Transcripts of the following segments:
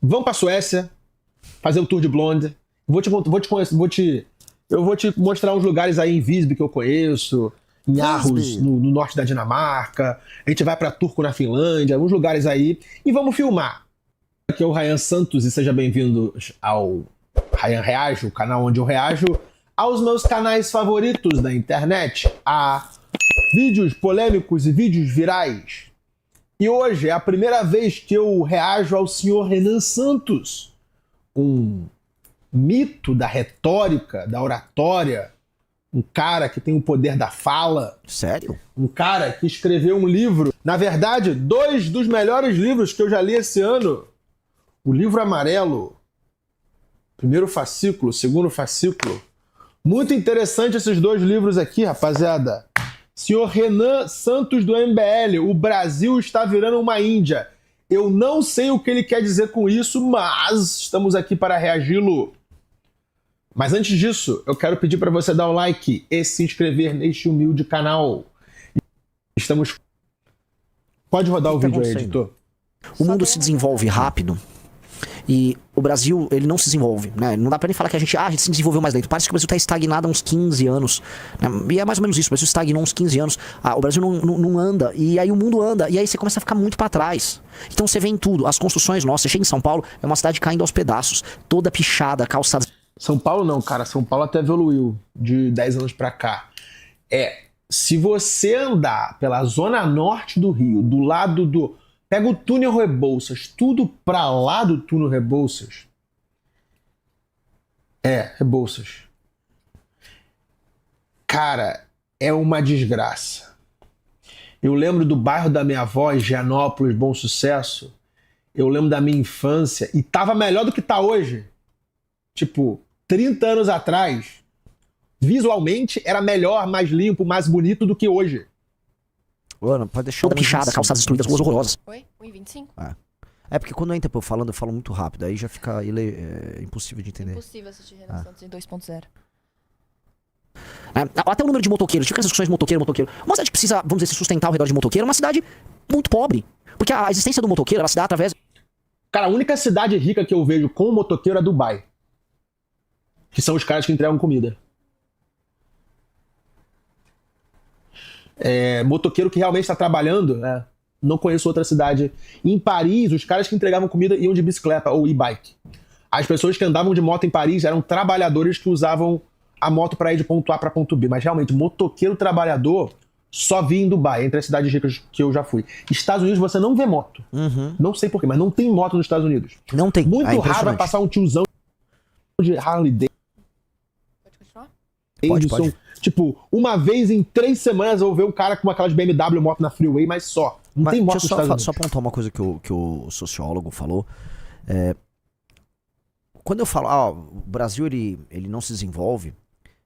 Vamos pra Suécia, fazer o tour de Blonde. Eu vou te mostrar uns lugares aí em Visby que eu conheço, em Aarhus, no norte da Dinamarca. A gente vai pra Turku, na Finlândia, alguns lugares aí. E vamos filmar. Aqui é o Ryan Santos e seja bem-vindo ao Ryan Reajo, o canal onde eu reajo aos meus canais favoritos da internet, a vídeos polêmicos e vídeos virais. E hoje é a primeira vez que eu reajo ao senhor Renan Santos, um mito da retórica, da oratória, um cara que tem o poder da fala. Sério? Um cara que escreveu um livro, na verdade, 2 dos melhores livros que eu já li esse ano. O Livro Amarelo, primeiro fascículo, segundo fascículo. Muito interessante esses 2 livros aqui, rapaziada. Senhor Renan Santos do MBL, o Brasil está virando uma Índia. Eu não sei o que ele quer dizer com isso, mas estamos aqui para reagi-lo. Mas antes disso, eu quero pedir para você dar um like e se inscrever neste humilde canal. Estamos... Pode rodar o vídeo aí, editor. O mundo se desenvolve rápido e o Brasil, ele não se desenvolve, né? Não dá pra nem falar que a gente se desenvolveu mais lento. Parece que o Brasil tá estagnado há uns 15 anos, né? E é mais ou menos isso, o Brasil estagnou uns 15 anos. O Brasil não anda, e aí o mundo anda, e aí você começa a ficar muito pra trás. Então você vê em tudo, as construções nossas. Você chega em São Paulo, é uma cidade caindo aos pedaços, toda pichada, calçada. São Paulo não, cara. São Paulo até evoluiu de 10 anos pra cá. Se você andar pela zona norte do Rio, do lado do... Pega o túnel Rebouças, tudo pra lá do túnel Rebouças. Rebouças. Cara, é uma desgraça. Eu lembro do bairro da minha avó, Higienópolis, Bom Sucesso. Eu lembro da minha infância e tava melhor do que tá hoje. Tipo, 30 anos atrás, visualmente era melhor, mais limpo, mais bonito do que hoje. Mano, pode deixar toda pichada, calçadas destruídas, ruas horrorosas. Oi? 1,25? É porque quando entra eu falando, eu falo muito rápido, aí já fica impossível de entender. Impossível assistir Renan Santos em 2.0. Até o número de motoqueiros, tive as discussões de motoqueiro. Uma cidade que precisa, vamos dizer, se sustentar ao redor de motoqueiro, é uma cidade muito pobre. Porque a existência do motoqueiro, ela se dá através... Cara, a única cidade rica que eu vejo com motoqueiro é Dubai. Que são os caras que entregam comida. Motoqueiro que realmente está trabalhando, né? Não conheço outra cidade. Em Paris, os caras que entregavam comida iam de bicicleta ou e-bike. As pessoas que andavam de moto em Paris eram trabalhadores que usavam a moto para ir de ponto A para ponto B. Mas realmente, motoqueiro trabalhador só vi em Dubai, entre as cidades ricas que eu já fui. Estados Unidos você não vê moto. Não sei porquê, mas não tem moto nos Estados Unidos. Não tem. Muito raro vai passar um tiozão de Harley Davidson. Pode. Tipo, uma vez em 3 semanas eu vou ver um cara com aquelas BMW moto na freeway, mas só. Não tem moto nos Estados Unidos. Só apontar uma coisa que o sociólogo falou. Quando eu falo, o Brasil ele não se desenvolve,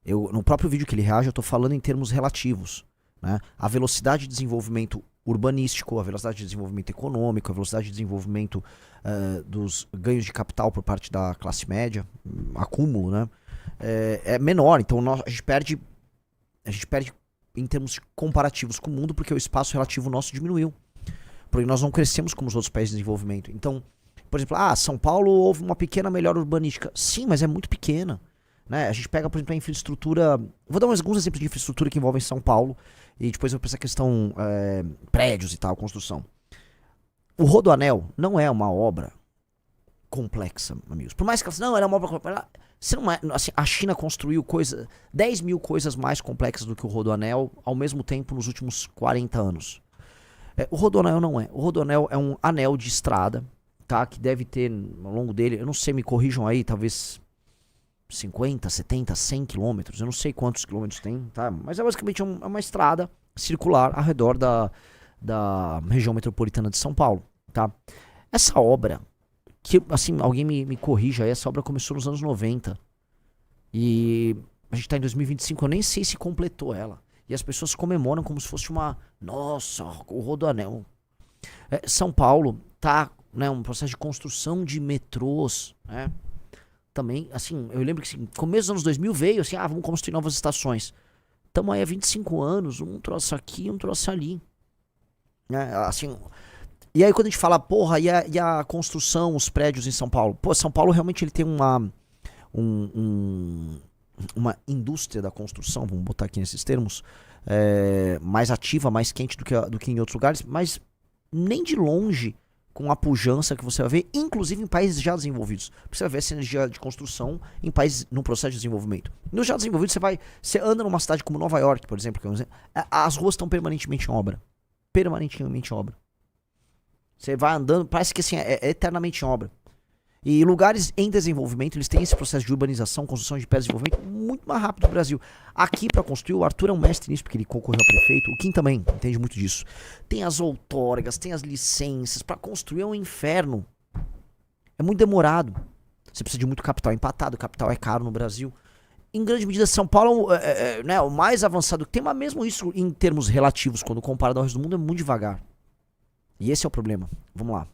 no próprio vídeo que ele reage, eu tô falando em termos relativos. Né? A velocidade de desenvolvimento urbanístico, a velocidade de desenvolvimento econômico, a velocidade de desenvolvimento dos ganhos de capital por parte da classe média, acúmulo, né? É menor. Então a gente perde em termos comparativos com o mundo, porque o espaço relativo nosso diminuiu. Porque nós não crescemos como os outros países de desenvolvimento. Então, por exemplo, São Paulo houve uma pequena melhora urbanística. Sim, mas é muito pequena. Né? A gente pega, por exemplo, a infraestrutura... Vou dar alguns exemplos de infraestrutura que envolvem São Paulo, e depois eu vou para essa questão prédios e tal, construção. O Rodoanel não é uma obra complexa, amigos. Por mais que ela não, era uma obra complexa. Assim, a China construiu 10 mil coisas mais complexas do que o Rodoanel ao mesmo tempo nos últimos 40 anos. O Rodoanel não é. O Rodoanel é um anel de estrada, tá? Que deve ter ao longo dele, eu não sei, me corrijam aí, talvez 50, 70, 100 quilômetros. Eu não sei quantos quilômetros tem, tá? Mas é basicamente uma estrada circular ao redor da região metropolitana de São Paulo, tá? Essa obra... que, assim, alguém me corrija, essa obra começou nos anos 90 e a gente tá em 2025, eu nem sei se completou ela, e as pessoas comemoram como se fosse nossa, o Rodoanel. São Paulo tá, né, um processo de construção de metrôs, né, também, assim, eu lembro que assim, começo dos anos 2000 veio assim, vamos construir novas estações, estamos aí há 25 anos, um troço aqui, um troço ali, né, assim, E aí quando a gente fala, porra, e a construção, os prédios em São Paulo? Pô, São Paulo realmente ele tem uma indústria da construção, vamos botar aqui nesses termos, mais ativa, mais quente do que em outros lugares, mas nem de longe com a pujança que você vai ver, inclusive em países já desenvolvidos. Você vai ver essa energia de construção em países no processo de desenvolvimento. Nos já desenvolvidos, você anda numa cidade como Nova York, por exemplo, as ruas estão permanentemente em obra. Permanentemente em obra. Você vai andando, parece que assim, é eternamente em obra. E lugares em desenvolvimento, eles têm esse processo de urbanização, construção de pré-desenvolvimento muito mais rápido do Brasil. Aqui, para construir, o Arthur é um mestre nisso, porque ele concorreu a prefeito. O Kim também entende muito disso. Tem as outorgas, tem as licenças. Para construir é um inferno. É muito demorado. Você precisa de muito capital empatado. O capital é caro no Brasil. Em grande medida, São Paulo é o mais avançado que tem, mas mesmo isso, em termos relativos, quando comparado ao resto do mundo, é muito devagar. E esse é o problema. Vamos lá.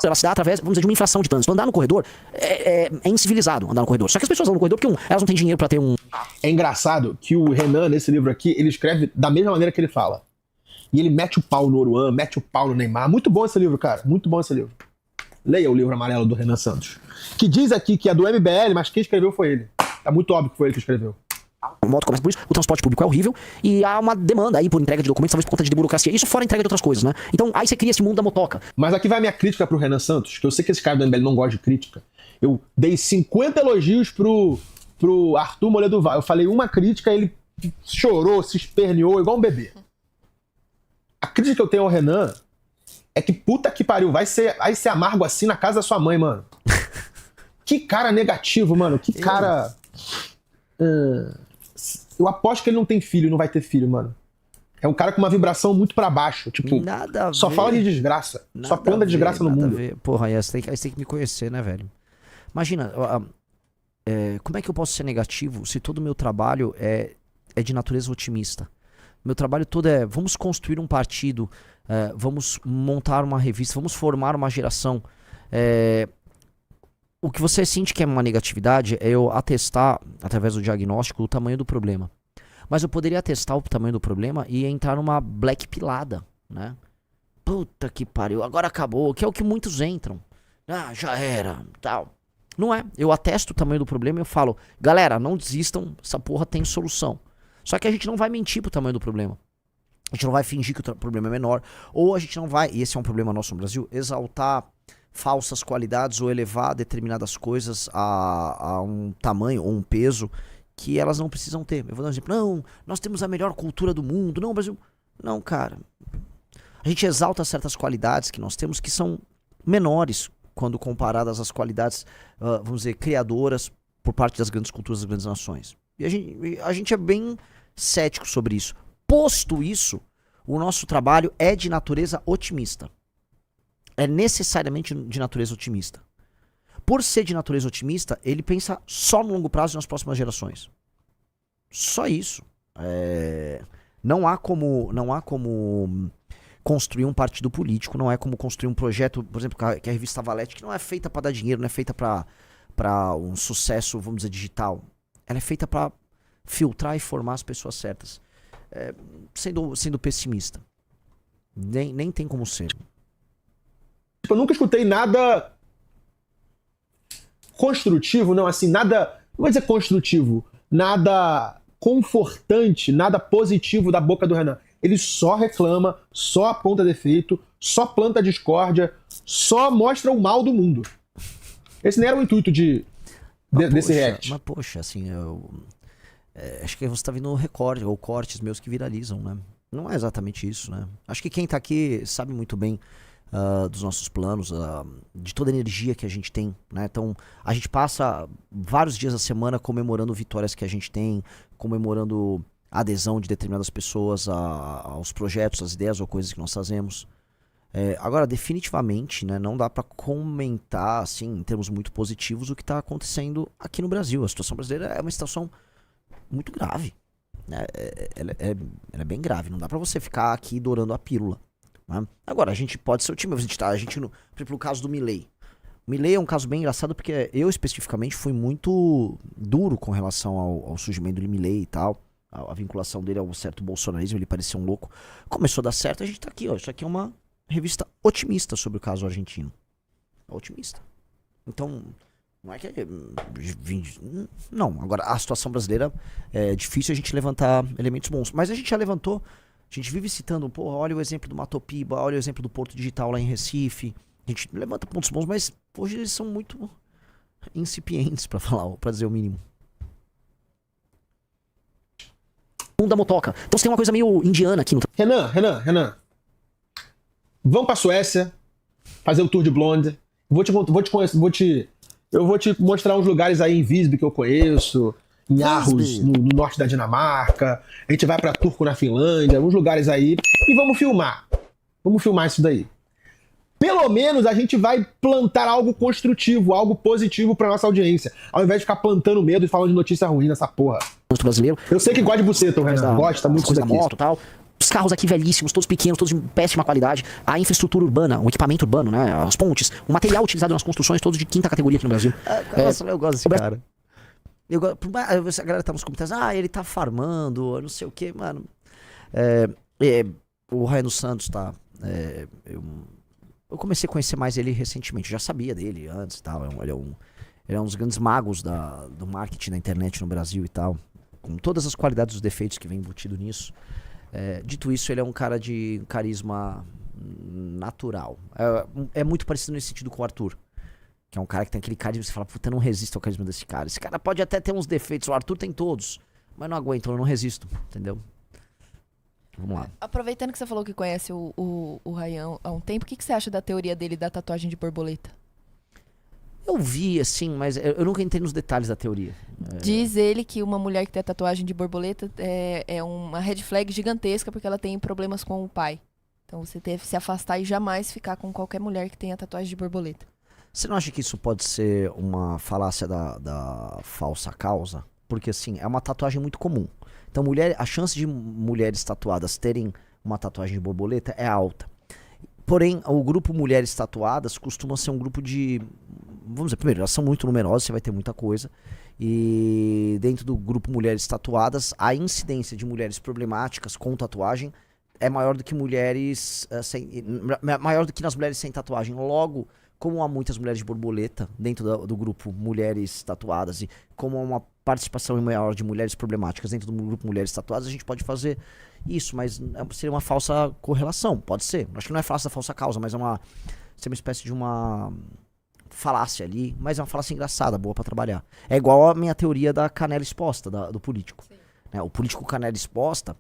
Ela se dá através, vamos dizer, de uma infração de trânsito. Andar no corredor é incivilizado andar no corredor. Só que as pessoas andam no corredor porque elas não têm dinheiro pra ter um... É engraçado que o Renan, nesse livro aqui, ele escreve da mesma maneira que ele fala. E ele mete o pau no Oruan, mete o pau no Neymar. Muito bom esse livro, cara. Muito bom esse livro. Leia o livro amarelo do Renan Santos. Que diz aqui que é do MBL, mas quem escreveu foi ele. Tá muito óbvio que foi ele que escreveu. O moto começa por isso, o transporte público é horrível e há uma demanda aí por entrega de documentos, talvez por conta de burocracia. Isso fora a entrega de outras coisas, né? Então aí você cria esse mundo da motoca. Mas aqui vai a minha crítica pro Renan Santos, que eu sei que esse cara do MBL não gosta de crítica. Eu dei 50 elogios pro Arthur Moledo Vale. Eu falei uma crítica, ele chorou, se esperneou, igual um bebê. A crítica que eu tenho ao Renan é que puta que pariu, vai ser amargo assim na casa da sua mãe, mano. Que cara negativo, mano. Que cara... Eu aposto que ele não tem filho, não vai ter filho, mano. É um cara com uma vibração muito pra baixo. Tipo, nada a só ver. fala de desgraça. Nada só planta desgraça no mundo. Porra, aí você tem que me conhecer, né, velho? Imagina, como é que eu posso ser negativo se todo o meu trabalho é de natureza otimista? Meu trabalho todo vamos construir um partido, vamos montar uma revista, vamos formar uma geração. O que você sente que é uma negatividade é eu atestar, através do diagnóstico, o tamanho do problema. Mas eu poderia atestar o tamanho do problema e entrar numa black pilada, né? Puta que pariu, agora acabou, que é o que muitos entram. Ah, já era, tal. Não é, eu atesto o tamanho do problema e eu falo, galera, não desistam, essa porra tem solução. Só que a gente não vai mentir pro tamanho do problema. A gente não vai fingir que o problema é menor. Ou a gente não vai, e esse é um problema nosso no Brasil, exaltar falsas qualidades ou elevar determinadas coisas a um tamanho ou um peso que elas não precisam ter. Eu vou dar um exemplo. Não, nós temos a melhor cultura do mundo. Não, Brasil. Não, cara. A gente exalta certas qualidades que nós temos que são menores quando comparadas às qualidades, vamos dizer, criadoras por parte das grandes culturas das grandes nações. E a gente é bem cético sobre isso. Posto isso, o nosso trabalho é de natureza otimista. É necessariamente de natureza otimista. Por ser de natureza otimista, ele pensa só no longo prazo e nas próximas gerações. Só isso. Não há como construir um partido político, não é como construir um projeto, por exemplo, que é a revista Valete, que não é feita para dar dinheiro, não é feita para um sucesso, vamos dizer, digital. Ela é feita para filtrar e formar as pessoas certas. Sendo pessimista. Nem tem como ser. Eu nunca escutei nada construtivo, não, assim, nada, não vou dizer construtivo, nada confortante, nada positivo da boca do Renan. Ele só reclama, só aponta defeito, só planta discórdia, só mostra o mal do mundo. Esse nem era o intuito desse react. Mas poxa, assim, acho que você tá vendo recorde, ou cortes meus que viralizam, né? Não é exatamente isso, né? Acho que quem tá aqui sabe muito bem dos nossos planos, de toda a energia que a gente tem, né? Então, a gente passa vários dias da semana comemorando vitórias que a gente tem, comemorando a adesão de determinadas pessoas aos projetos, às ideias ou coisas que nós fazemos. Agora, definitivamente, né, não dá para comentar, assim, em termos muito positivos, o que está acontecendo aqui no Brasil. A situação brasileira é uma situação muito grave, né? Ela é bem grave, não dá para você ficar aqui dourando a pílula. Agora, a gente pode ser otimista. Por exemplo, o caso do Milei. O Milei é um caso bem engraçado porque eu, especificamente, fui muito duro com relação ao surgimento do Milei e tal. a vinculação dele ao certo bolsonarismo, ele parecia um louco. Começou a dar certo, a gente tá aqui, ó. Isso aqui é uma revista otimista sobre o caso argentino. Otimista. Então, não é que... Não, agora a situação brasileira é difícil a gente levantar elementos bons. Mas a gente já levantou, a gente vive citando, pô, olha o exemplo do Matopiba, olha o exemplo do Porto Digital lá em Recife. A gente levanta pontos bons, mas hoje eles são muito incipientes, pra dizer o mínimo. Mundo da motoca. Então você tem uma coisa meio indiana aqui no... Renan. Vamos pra Suécia, fazer o tour de Blonde. Eu vou te mostrar uns lugares aí em Visby que eu conheço, em Aarhus, no norte da Dinamarca. A gente vai pra Turku, na Finlândia, uns lugares aí. E vamos filmar. Vamos filmar isso daí. Pelo menos a gente vai plantar algo construtivo, algo positivo pra nossa audiência. Ao invés de ficar plantando medo e falando de notícia ruim nessa porra. brasileiro. Eu sei que gosta de buceta, o Renan. Gosta muito da daqui. moto e tal. Os carros aqui velhíssimos, todos pequenos, todos de péssima qualidade. A infraestrutura urbana, o equipamento urbano, né? As pontes, o material utilizado nas construções, todos de quinta categoria aqui no Brasil. Nossa, eu gosto desse cara. A galera tá nos comentários, ele tá farmando, não sei o que, mano. O Raiano Santos tá. Eu comecei a conhecer mais ele recentemente, já sabia dele antes e tal. Ele é um dos grandes magos do marketing da internet no Brasil e tal. Com todas as qualidades e os defeitos que vem embutido nisso. Dito isso, ele é um cara de carisma natural. É muito parecido nesse sentido com o Arthur. Que é um cara que tem aquele carisma que você fala, puta, eu não resisto ao carisma desse cara. Esse cara pode até ter uns defeitos, o Arthur tem todos. Mas não aguento, eu não resisto, entendeu? Vamos lá. Aproveitando que você falou que conhece o Ryan há um tempo, o que você acha da teoria dele da tatuagem de borboleta? Eu vi, assim, mas eu nunca entrei nos detalhes da teoria. Diz ele que uma mulher que tem a tatuagem de borboleta é uma red flag gigantesca porque ela tem problemas com o pai. Então você deve se afastar e jamais ficar com qualquer mulher que tenha tatuagem de borboleta. Você não acha que isso pode ser uma falácia da falsa causa? Porque, assim, é uma tatuagem muito comum. Então, a chance de mulheres tatuadas terem uma tatuagem de borboleta é alta. Porém, o grupo mulheres tatuadas costuma ser um grupo de... Vamos dizer, primeiro, elas são muito numerosas, você vai ter muita coisa. E dentro do grupo mulheres tatuadas, a incidência de mulheres problemáticas com tatuagem é maior do que maior do que nas mulheres sem tatuagem. Logo, como há muitas mulheres de borboleta dentro do grupo mulheres tatuadas e como há uma participação maior de mulheres problemáticas dentro do grupo mulheres tatuadas, a gente pode fazer isso, mas seria uma falsa correlação, pode ser. Acho que não é falsa causa, mas seria uma espécie de uma falácia ali, mas é uma falácia engraçada, boa pra trabalhar. É igual a minha teoria da canela exposta, do político. O político canela exposta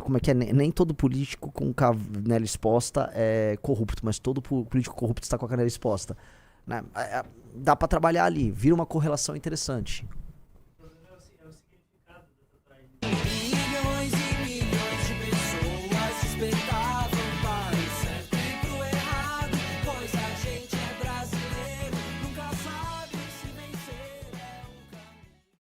como é que é? Nem todo político com canela exposta é corrupto, mas todo político corrupto está com a canela exposta. Né? Dá pra trabalhar ali, vira uma correlação interessante.